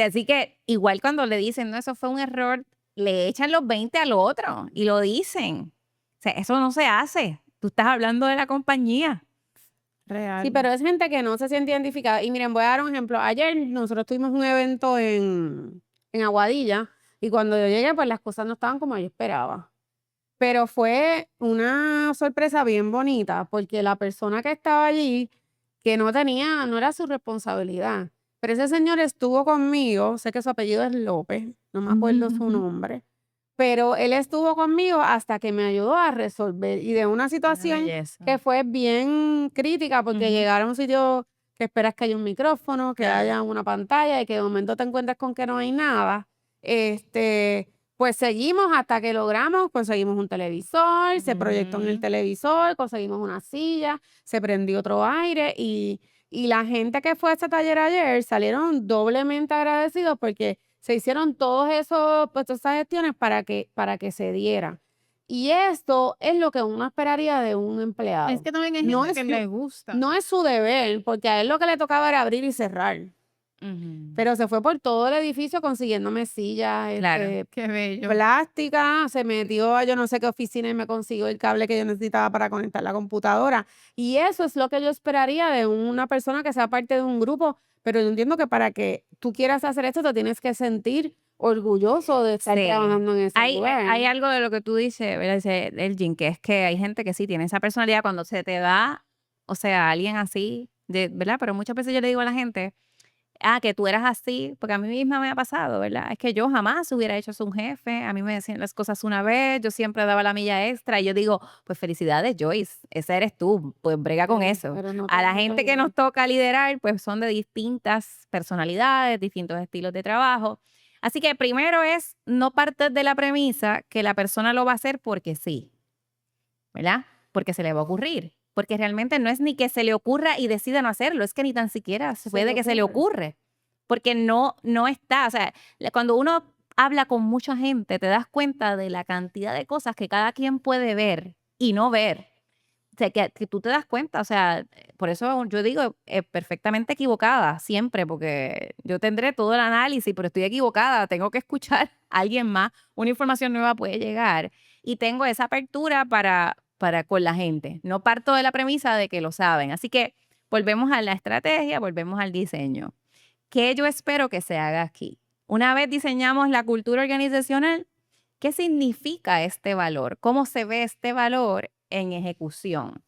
Así que igual cuando le dicen, no, eso fue un error, le echan los 20 al otro y lo dicen. O sea, eso no se hace. Tú estás hablando de la compañía. Real. Sí, pero es gente que no se siente identificada. Y miren, voy a dar un ejemplo. Ayer nosotros tuvimos un evento en Aguadilla y cuando yo llegué, pues las cosas no estaban como yo esperaba. Pero fue una sorpresa bien bonita porque la persona que estaba allí, que no era su responsabilidad. Pero ese señor estuvo conmigo, sé que su apellido es López, no me acuerdo su nombre, pero él estuvo conmigo hasta que me ayudó a resolver y de una situación belleza. que fue bien crítica porque Ujú. llegar a un sitio que esperas que haya un micrófono, que Claro. haya una pantalla y que de momento te encuentres con que no hay nada, pues seguimos hasta que logramos, conseguimos un televisor, se proyectó en el Ujú. televisor, conseguimos una silla, se prendió otro aire y la gente que fue a ese taller ayer salieron doblemente agradecidos porque se hicieron todas esas gestiones para que se diera. Y esto es lo que uno esperaría de un empleado. Es que también hay No gente es que le su, gusta. no es su deber, porque a él lo que le tocaba era abrir y cerrar. Ujú. Pero se fue por todo el edificio consiguiéndome sillas, Claro. Qué bello. plástica, se metió a yo no sé qué oficina y me consiguió el cable que yo necesitaba para conectar la computadora. Y eso es lo que yo esperaría de una persona que sea parte de un grupo, pero yo entiendo que para que tú quieras hacer esto te tienes que sentir orgulloso de estar Sí. trabajando en ese Hay lugar. algo de lo que tú dices, ¿verdad? Dice Elgin, que es que hay gente que sí tiene esa personalidad cuando se te da, o sea, alguien así, ¿verdad? Pero muchas veces yo le digo a la gente, que tú eras así, porque a mí misma me ha pasado, ¿verdad? Es que yo jamás hubiera hecho eso un jefe, a mí me decían las cosas una vez, yo siempre daba la milla extra y yo digo, pues felicidades, Joyce, esa eres tú, pues brega con eso. Pero no A todo el la mundo gente es que nos igual. toca liderar, pues son de distintas personalidades, distintos estilos de trabajo. Así que primero es no partir de la premisa que la persona lo va a hacer porque sí, ¿verdad? Porque se le va a ocurrir. Porque realmente no es ni que se le ocurra y decida no hacerlo, es que ni tan siquiera Se puede le que se le ocurre. ocurre. Porque no está, o sea, cuando uno habla con mucha gente, te das cuenta de la cantidad de cosas que cada quien puede ver y no ver. O sea, que tú te das cuenta, o sea, por eso yo digo perfectamente equivocada siempre, porque yo tendré todo el análisis, pero estoy equivocada, tengo que escuchar a alguien más, una información nueva puede llegar y tengo esa apertura para con la gente. No parto de la premisa de que lo saben. Así que volvemos a la estrategia, volvemos al diseño. ¿Qué yo espero que se haga aquí? Una vez diseñamos la cultura organizacional, ¿qué significa este valor? ¿Cómo se ve este valor en ejecución?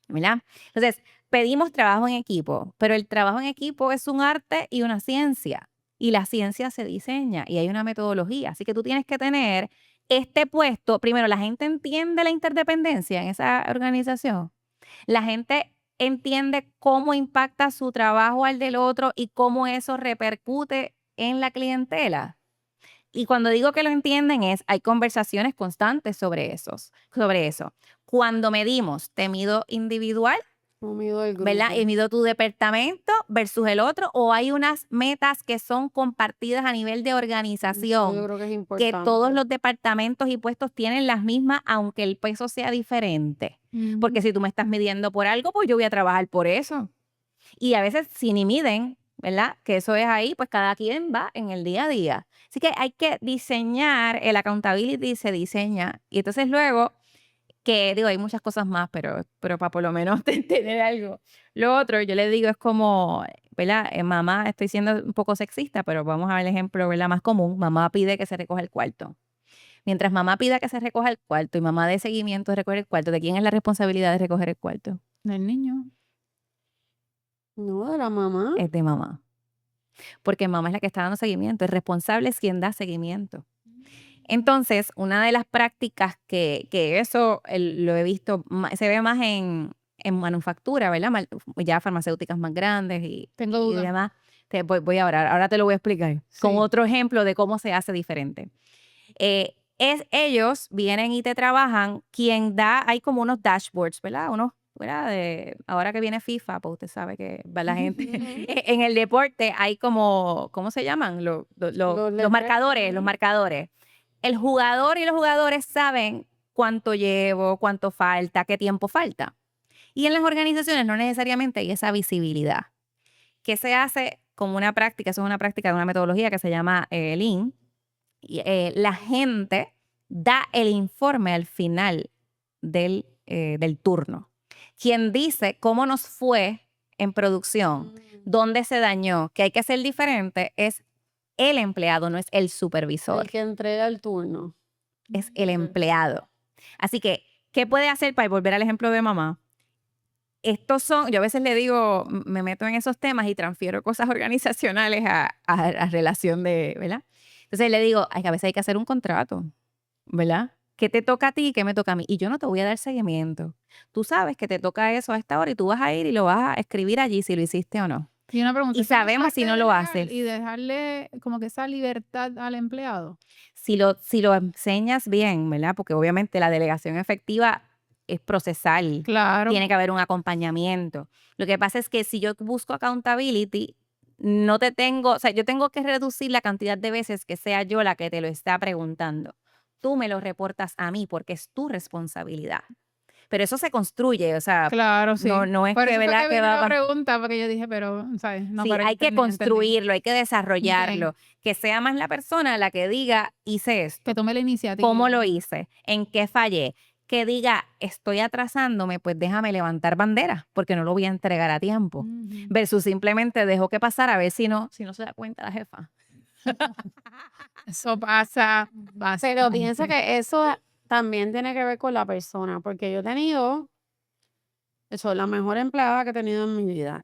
¿Verdad? Entonces, pedimos trabajo en equipo, pero el trabajo en equipo es un arte y una ciencia. Y la ciencia se diseña y hay una metodología. Así que tú tienes que tener este puesto. Primero, la gente entiende la interdependencia en esa organización. La gente entiende cómo impacta su trabajo al del otro y cómo eso repercute en la clientela. Y cuando digo que lo entienden hay conversaciones constantes sobre eso. Cuando medimos, te mido individual, Comido del ¿verdad? grupo. Y mido tu departamento versus el otro, o hay unas metas que son compartidas a nivel de Eso yo organización, creo que es que todos importante. los departamentos y puestos tienen las mismas, aunque el peso sea diferente. Porque si tú me estás midiendo por algo, pues yo voy a trabajar por eso. Y a veces si ni miden, ¿verdad? Que eso es ahí, pues cada quien va en el día a día. Así que hay que diseñar, el accountability se diseña. Y entonces luego, que digo, hay muchas cosas más, pero para por lo menos tener algo. Lo otro, yo le digo, es como, ¿verdad? Mamá, estoy siendo un poco sexista, pero vamos a ver el ejemplo, ¿verdad? Más común. Mamá pide que se recoja el cuarto. Mientras mamá pida que se recoja el cuarto y mamá dé seguimiento de recoger el cuarto, ¿de quién es la responsabilidad de recoger el cuarto? Del niño. No, de la mamá. Es de mamá. Porque mamá es la que está dando seguimiento. El responsable es quien da seguimiento. Entonces, una de las prácticas que eso lo he visto, se ve más en manufactura, ¿verdad? Ya farmacéuticas más grandes Tengo y dudas. demás. Voy ahora te lo voy a explicar con Sí. otro ejemplo de cómo se hace diferente. Ellos vienen y te trabajan, quien da, hay como unos dashboards, ¿verdad? Ahora que viene FIFA, pues usted sabe que va la gente. En el deporte hay como, ¿cómo se llaman? Los letreros. marcadores, los marcadores. El jugador y los jugadores saben cuánto llevo, cuánto falta, qué tiempo falta. Y en las organizaciones no necesariamente hay esa visibilidad. ¿Qué se hace como una práctica? Eso es una práctica de una metodología que se llama Lean. Y, la gente da el informe al final del turno. Quien dice cómo nos fue en producción, dónde se dañó, qué hay que hacer diferente, es el empleado, no es el supervisor. El que entrega el turno. Es el empleado. Así que, ¿qué puede hacer para volver al ejemplo de mamá? Yo a veces le digo, me meto en esos temas y transfiero cosas organizacionales a relación de, ¿verdad? Entonces le digo, a veces hay que hacer un contrato, ¿verdad? ¿Qué te toca a ti y qué me toca a mí? Y yo no te voy a dar seguimiento. Tú sabes que te toca eso a esta hora y tú vas a ir y lo vas a escribir allí si lo hiciste o no. Y una pregunta. Y sabemos si no lo delegar haces. Y dejarle como que esa libertad al empleado. Si lo enseñas bien, ¿verdad? Porque obviamente la delegación efectiva es procesal. Claro. Tiene que haber un acompañamiento. Lo que pasa es que si yo busco accountability, yo tengo que reducir la cantidad de veces que sea yo la que te lo está preguntando. Tú me lo reportas a mí porque es tu responsabilidad. Pero eso se construye, o sea, Claro, sí. no es Por que, eso fue ¿verdad? que Que vino va la a pregunta, porque yo dije, pero, ¿sabes? No, Sí, pero hay que entendí. construirlo, hay que desarrollarlo, que sea más la persona la que diga, hice esto, Que tome la iniciativa. cómo lo hice, en qué fallé, que diga, estoy atrasándome, pues déjame levantar bandera, porque no lo voy a entregar a tiempo, Ujú. versus simplemente dejo que pasara a ver si no se da cuenta la jefa. Eso pasa Pero bastante. piensa que eso también tiene que ver con la persona, porque yo he tenido, eso, la mejor empleada que he tenido en mi vida.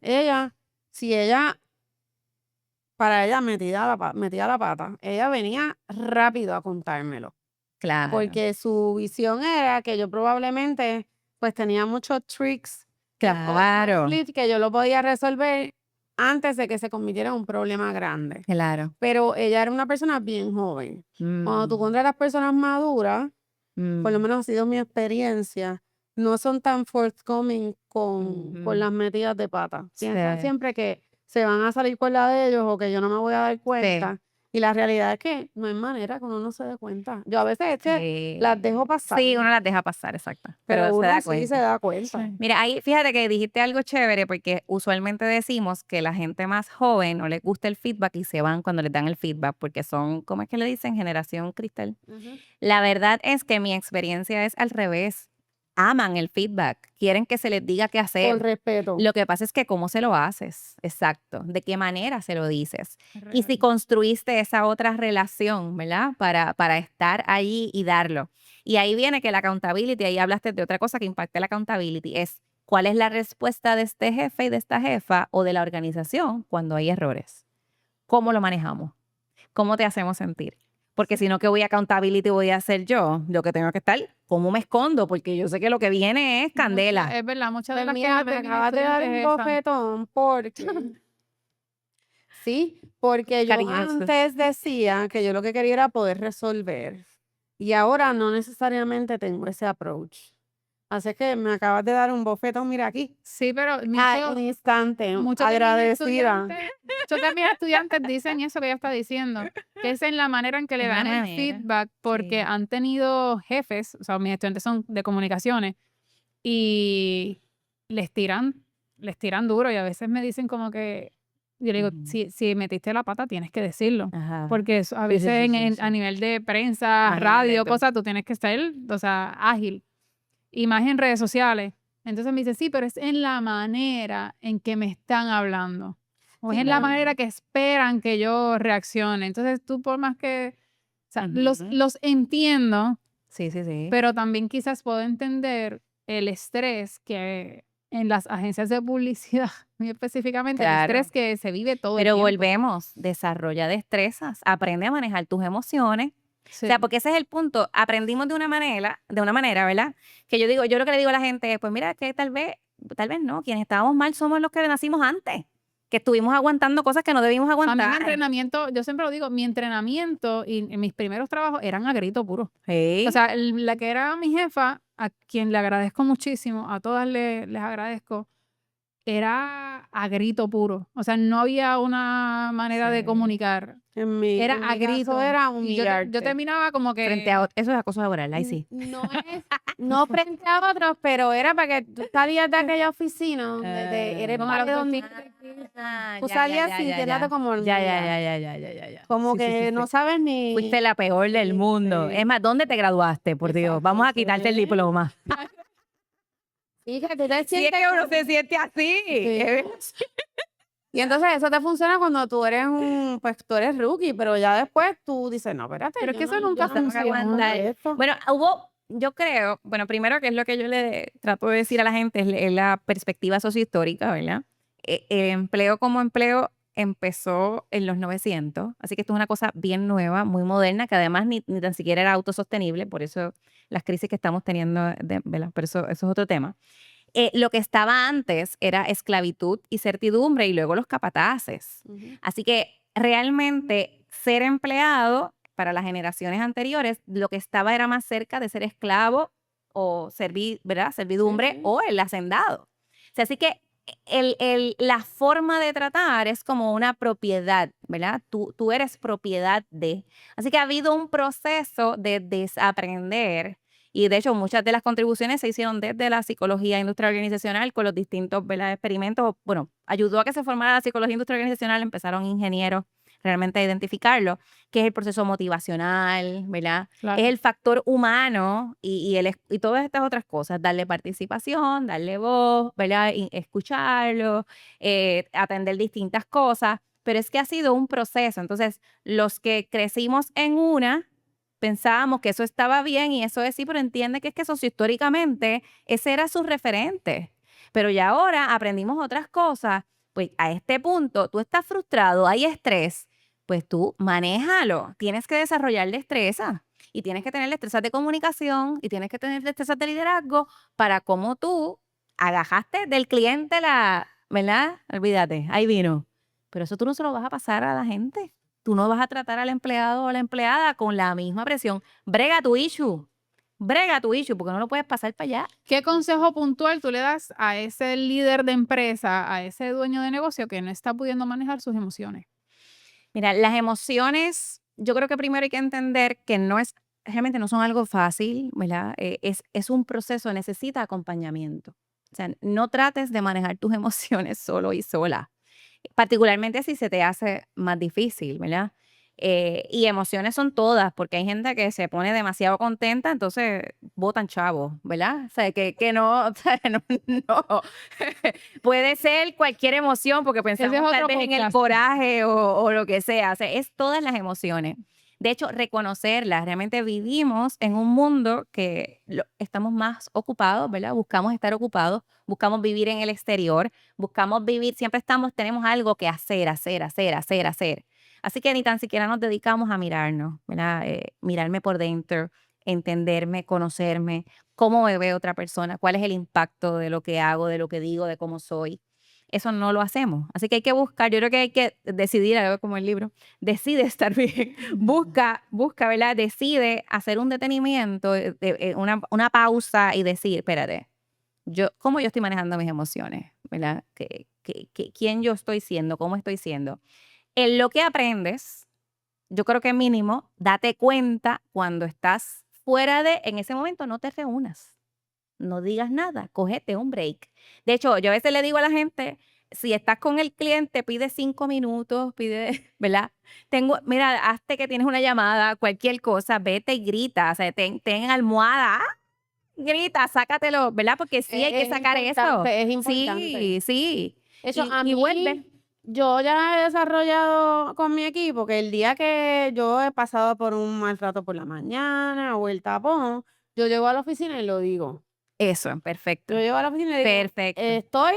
Para ella metía la pata, ella venía rápido a contármelo, Claro, porque su visión era que yo probablemente pues tenía muchos tricks claro, que yo lo podía resolver antes de que se convirtiera en un problema grande. claro. Pero ella era una persona bien joven. Cuando tú encuentras las personas maduras, por lo menos ha sido mi experiencia, no son tan forthcoming con las metidas de pata. Piensan Sí. siempre que se van a salir por la de ellos o que yo no me voy a dar cuenta. Y la realidad es que no hay manera que uno no se dé cuenta. Yo a veces es que las dejo pasar. Sí, uno las deja pasar, exacto. Pero se uno da sí cuenta. se da cuenta. Sí. Mira, ahí fíjate que dijiste algo chévere porque usualmente decimos que la gente más joven no les gusta el feedback y se van cuando les dan el feedback porque son, ¿cómo es que le dicen? Generación cristal. La verdad es que mi experiencia es al revés. Aman el feedback, quieren que se les diga qué Con hacer. respeto. Lo que pasa es que cómo se lo haces, exacto, de qué manera se lo dices. Y si Real. construiste esa otra relación, ¿verdad? Para estar allí y darlo. Y ahí viene que la accountability, ahí hablaste de otra cosa que impacta la accountability, es cuál es la respuesta de este jefe y de esta jefa o de la organización cuando hay errores. ¿Cómo lo manejamos? ¿Cómo te hacemos sentir? Porque si no, ¿qué accountability voy a hacer yo? Lo que tengo que estar, ¿cómo me escondo? Porque yo sé que lo que viene es candela. Es verdad, muchas de Pues las mira, quejas me de mis acabas de dar un estudiantes es esa. bofetón porque sí, porque yo Cariñoso. antes decía que yo lo que quería era poder resolver y ahora no necesariamente tengo ese approach. Así que me acabas de dar un bofetón, mira aquí, Sí, pero un instante, muchos de mis agradecida. muchos de mis estudiantes dicen eso que ella está diciendo, que es en la manera en que le Es la dan el manera, feedback, porque sí. han tenido jefes, o sea, mis estudiantes son de comunicaciones, y les tiran duro, y a veces me dicen como que, yo le digo, Ujú. si metiste la pata tienes que decirlo, Ajá. porque a Sí, veces sí. a nivel de prensa, Imagínate radio, tú. cosas, tú tienes que estar, o sea, ágil. Y más en redes sociales. Entonces me dice, sí, pero es en la manera en que me están hablando. O Sí, es en la pero manera que esperan que yo reaccione. Entonces tú por más que O sea, Ujú. los entiendo, Sí, sí, sí. pero también quizás puedo entender el estrés que en las agencias de publicidad, muy específicamente, el Claro. estrés que se vive todo el Pero tiempo. volvemos, desarrolla destrezas, aprende a manejar tus emociones. O Sí. sea, porque ese es el punto. Aprendimos de una manera, ¿verdad? Que yo digo, yo lo que le digo a la gente es, pues mira, que tal vez no, quienes estábamos mal somos los que nacimos antes, que estuvimos aguantando cosas que no debimos A mí mi aguantar. entrenamiento, yo siempre lo digo, mi entrenamiento y mis primeros trabajos eran a grito puro. Sí. O sea, la que era mi jefa, a quien le agradezco muchísimo, a todas les agradezco, era a grito puro. O sea, no había una manera de Sí. comunicar. En mi Era a caso grito. era Y yo humillarte. terminaba como Frente a que... eso es acoso laboral, ahí sí. No frente a otros, pero era para que tú salías de aquella oficina donde eres Donde la parte donde tú salías sintiéndote como ya. como Sí, sí, que sí, no sí. sabes ni Fuiste la peor del mundo. Sí. Es más, ¿dónde te graduaste? Por Dios, Exacto, vamos a eso quitarte el es. diploma. Sí, que tú te Si es sientes que uno como- se siente así. Sí. Y entonces eso te funciona cuando tú eres pues tú eres rookie, pero ya después tú dices, no, espérate, Pero es yo que eso no- nunca yo no me funciona. aguanto esto. Bueno, yo creo, bueno, primero que es lo que yo le trato de decir a la gente, es la perspectiva sociohistórica, ¿verdad? El empleo como empleo empezó en los 900, así que esto es una cosa bien nueva, muy moderna, que además ni tan siquiera era autosostenible, por eso las crisis que estamos teniendo, ¿verdad? Pero eso es otro tema. Lo que estaba antes era esclavitud y certidumbre y luego los capataces. Así que realmente ser empleado para las generaciones anteriores, lo que estaba era más cerca de ser esclavo o ¿verdad? Servidumbre Sí. o el hacendado. O sea, así que la forma de tratar es como una propiedad, ¿verdad? Tú eres propiedad de. Así que ha habido un proceso de desaprender y de hecho muchas de las contribuciones se hicieron desde la psicología industrial organizacional con los distintos, ¿verdad? Experimentos. Bueno, ayudó a que se formara la psicología industrial organizacional, empezaron ingenieros realmente a identificarlo, que es el proceso motivacional, ¿verdad? Claro. Es el factor humano y todas estas otras cosas, darle participación, darle voz, ¿verdad? Y escucharlo, atender distintas cosas, pero es que ha sido un proceso. Entonces, los que crecimos en una, pensábamos que eso estaba bien y eso es sí, pero entiende que es que sociohistóricamente ese era su referente. Pero ya ahora aprendimos otras cosas, pues a este punto tú estás frustrado, hay estrés, pues tú manéjalo, tienes que desarrollar destreza y tienes que tener destrezas de comunicación y tienes que tener destrezas de liderazgo para cómo tú agajaste del cliente ¿verdad? Olvídate, ahí vino. Pero eso tú no se lo vas a pasar a la gente. Tú no vas a tratar al empleado o a la empleada con la misma presión. Brega tu issue, porque no lo puedes pasar para allá. ¿Qué consejo puntual tú le das a ese líder de empresa, a ese dueño de negocio que no está pudiendo manejar sus emociones? Mira, las emociones, yo creo que primero hay que entender que realmente no son algo fácil, ¿verdad? Es un proceso, necesita acompañamiento. O sea, no trates de manejar tus emociones solo y sola, particularmente si se te hace más difícil, ¿verdad? Y emociones son todas, porque hay gente que se pone demasiado contenta, entonces botan chavos, ¿verdad? O sea, que no, o sea, no. Puede ser cualquier emoción, porque pensamos es tal otro vez en el podcast. coraje o lo que sea. O sea, es todas las emociones. De hecho, reconocerlas. Realmente vivimos en un mundo que estamos más ocupados, ¿verdad? Buscamos estar ocupados, buscamos vivir en el exterior, buscamos vivir, tenemos algo que hacer. Así que ni tan siquiera nos dedicamos a mirarnos, ¿verdad? Mirarme por dentro, entenderme, conocerme, cómo me ve otra persona, cuál es el impacto de lo que hago, de lo que digo, de cómo soy. Eso no lo hacemos. Así que hay que buscar, yo creo que hay que decidir, algo como el libro, decide estar bien, busca, ¿verdad? Decide hacer un detenimiento, una pausa y decir, espérate, ¿cómo yo estoy manejando mis emociones? ¿Verdad? ¿Quién yo estoy siendo? ¿Cómo estoy siendo? En lo que aprendes, yo creo que mínimo, date cuenta cuando estás en ese momento no te reúnas, no digas nada, cógete un break. De hecho, yo a veces le digo a la gente, si estás con el cliente, pide 5 minutos, ¿verdad? Mira, hazte que tienes una llamada, cualquier cosa, vete y grita, o sea, ten almohada, grita, sácatelo, ¿verdad? Porque sí hay que sacar eso. Es importante. Sí. Eso, a Y mí, vuelve. yo ya he desarrollado con mi equipo que el día que yo he pasado por un mal rato por la mañana o el tapón, yo llego a la oficina y lo digo. Eso, perfecto. Yo llego a la oficina y digo, Perfecto. estoy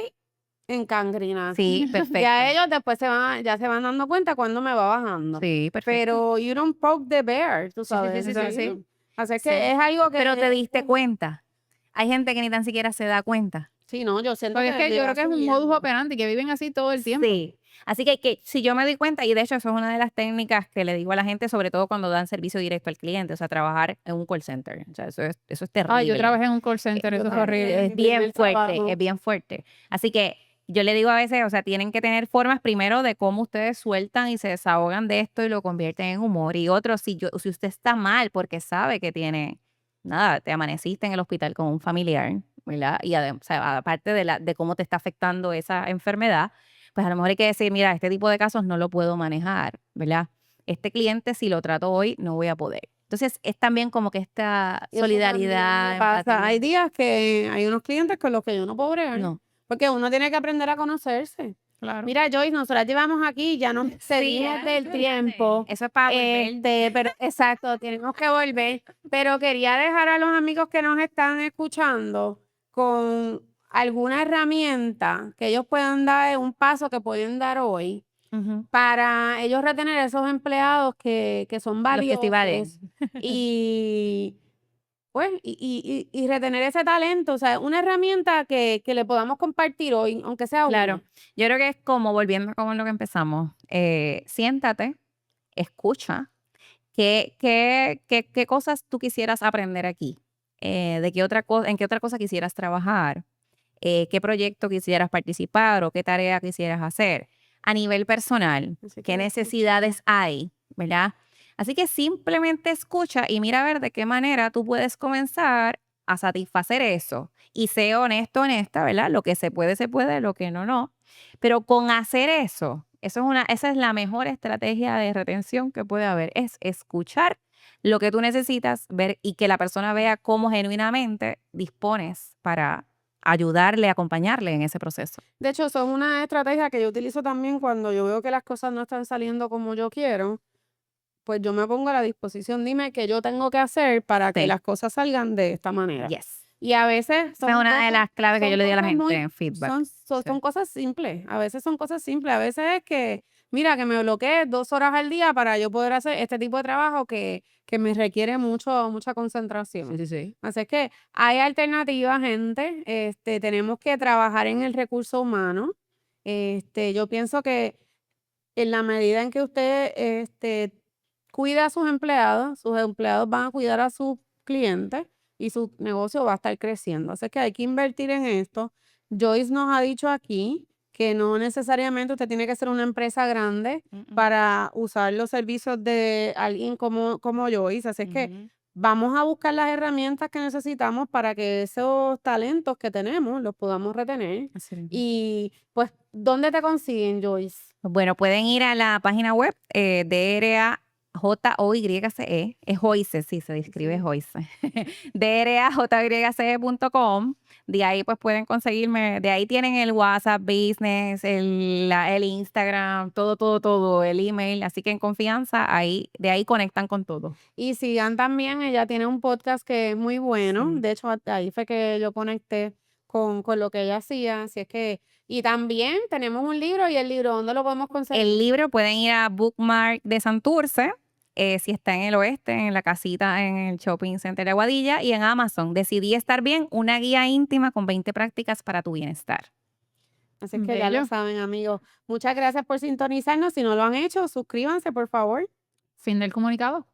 en cangrina. Sí, perfecto. Ya ellos después ya se van dando cuenta cuando me va bajando. Sí, perfecto. Pero you don't poke the bear, tú Sí, sí, sabes. sí, sí, Eso sí. sí. Así es Sí. que es algo que... Pero te diste cuenta. Hay gente que ni tan siquiera se da cuenta. Sí, no, yo siento Porque es que yo creo que es un modus operandi, que viven así todo el tiempo. Sí. Así que si yo me doy cuenta, y de hecho eso es una de las técnicas que le digo a la gente, sobre todo cuando dan servicio directo al cliente, o sea, trabajar en un call center. O sea, eso es terrible. Ay, yo trabajé en un call center, eso es horrible. Es bien fuerte, es bien fuerte. Así que yo le digo a veces, o sea, tienen que tener formas primero de cómo ustedes sueltan y se desahogan de esto y lo convierten en humor. Y otro, si usted está mal porque sabe que tiene, nada, te amaneciste en el hospital con un familiar, ¿verdad? Y o sea, aparte de cómo te está afectando esa enfermedad, pues a lo mejor hay que decir, mira, este tipo de casos no lo puedo manejar, ¿verdad? Este cliente, si lo trato hoy, no voy a poder. Entonces, es también como que esta Y eso también solidaridad, me pasa. empatía. Hay días que hay unos clientes con los que yo no puedo bregar. No. Porque uno tiene que aprender a conocerse. Claro. Mira, Joyce, nosotras llevamos aquí, ya nos seguimos del tiempo. Eso es para volver. Pero exacto, tenemos que volver. Pero quería dejar a los amigos que nos están escuchando con alguna herramienta que ellos puedan dar, un paso que pueden dar hoy Ujú. para ellos retener esos empleados que son Los que sí valen. valiosos y pues y retener ese talento, o sea, una herramienta que le podamos compartir hoy, aunque sea Claro. una. Yo creo que es como, volviendo con lo que empezamos, siéntate, escucha, qué cosas tú quisieras aprender aquí, en qué otra cosa quisieras trabajar, qué proyecto quisieras participar o qué tarea quisieras hacer a nivel personal, Así qué que necesidades hay, ¿verdad? Así que simplemente escucha y mira a ver de qué manera tú puedes comenzar a satisfacer eso. Y sé honesto, honesta, ¿verdad? Lo que se puede, lo que no, no. Pero con hacer eso, esa es la mejor estrategia de retención que puede haber, es escuchar lo que tú necesitas ver y que la persona vea cómo genuinamente dispones para ayudarle, acompañarle en ese proceso. De hecho, son una estrategia que yo utilizo también cuando yo veo que las cosas no están saliendo como yo quiero, pues yo me pongo a la disposición, dime qué yo tengo que hacer para que Sí. las cosas salgan de esta manera. Yes. Y a veces Esa es una de las claves que yo son le doy a la cosas gente en feedback. Sí. son cosas simples, a veces son cosas simples, a veces es que, mira, que me bloqueé 2 horas al día para yo poder hacer este tipo de trabajo que me requiere mucha concentración. Sí. Así es que hay alternativas, gente. Tenemos que trabajar en el recurso humano. Yo pienso que en la medida en que usted cuida a sus empleados van a cuidar a sus clientes y su negocio va a estar creciendo. Así que hay que invertir en esto. Joyce nos ha dicho aquí que no necesariamente usted tiene que ser una empresa grande para usar los servicios de alguien como Joyce. Así es que vamos a buscar las herramientas que necesitamos para que esos talentos que tenemos los podamos retener. Y pues, ¿dónde te consiguen, Joyce? Bueno, pueden ir a la página web DRAJOYCE, es Joyce, sí, se escribe Sí. Joyce, DRAJYCE.com. De ahí pues pueden conseguirme, de ahí tienen el WhatsApp Business, el Instagram, todo, el email, así que en confianza, de ahí conectan con todo. Y sigan también, ella tiene un podcast que es muy bueno. Sí. De hecho, ahí fue que yo conecté con lo que ella hacía. Así es que, y también tenemos un libro, y el libro, ¿dónde lo podemos conseguir? El libro pueden ir a Bookmark de Santurce, si está en el oeste, en la casita, en el Shopping Center de Aguadilla, y en Amazon. Decidí estar bien, una guía íntima con 20 prácticas para tu bienestar. Así es que ya lo Bello. saben, amigos. Muchas gracias por sintonizarnos. Si no lo han hecho, suscríbanse, por favor. Fin del comunicado.